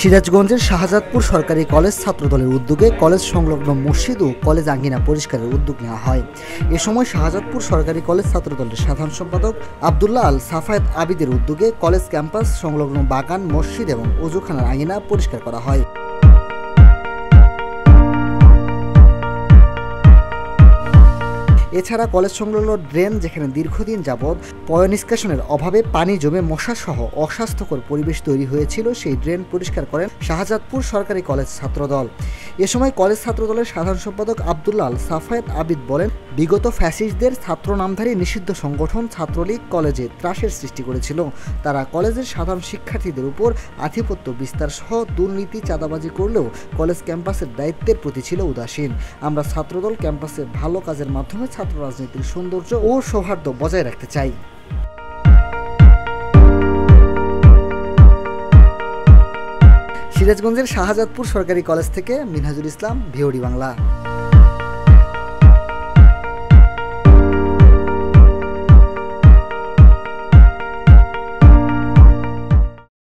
সিরাজগঞ্জের শাহজাদপুর সরকারি কলেজ ছাত্রদলের উদ্যোগে কলেজ সংলগ্ন মসজিদ ও কলেজ আঙ্গিনা পরিষ্কারের উদ্যোগ নেওয়া হয়। এ সময় শাহজাদপুর সরকারি কলেজ ছাত্রদলের সাধারণ সম্পাদক আব্দুল্লাহ আল সাফায়েত আবিদের উদ্যোগে কলেজ ক্যাম্পাস সংলগ্ন বাগান, মসজিদ এবং ওযুখানার আঙ্গিনা পরিষ্কার করা হয়। এছাড়া কলেজ সংলগ্ন ড্রেন, যেখানে দীর্ঘদিন যাবৎ পয়ঃনিষ্কাশনের অভাবে পানি জমে মশাসহ অস্বাস্থ্যকর পরিবেশ তৈরি হয়েছিল, সেই ড্রেন পরিষ্কার করেন শাহজাদপুর সরকারি কলেজ ছাত্রদল। এ সময় কলেজ ছাত্রদলের সাধারণ সম্পাদক আব্দুল্লাহ আল সাফায়েত আবিদ বলেন, বিগত ফ্যাসিস্টদের ছাত্র নামধারী নিষিদ্ধ সংগঠন ছাত্রলীগ কলেজে ত্রাসের সৃষ্টি করেছিল। তারা কলেজের সাধারণ শিক্ষার্থীদের উপর আধিপত্য বিস্তার সহ দুর্নীতি, চাঁদাবাজি করলেও কলেজ ক্যাম্পাসের দায়িত্বের প্রতি ছিল উদাসীন। আমরা ছাত্রদল ক্যাম্পাসে ভালো কাজের মাধ্যমে ছাত্র রাজনীতির সৌন্দর্য ও সৌহার্দ্য বজায় রাখতে চাই। সিরাজগঞ্জের শাহজাদপুর সরকারি কলেজ থেকে মিনহাজুল ইসলাম, ভিওডি বাংলা।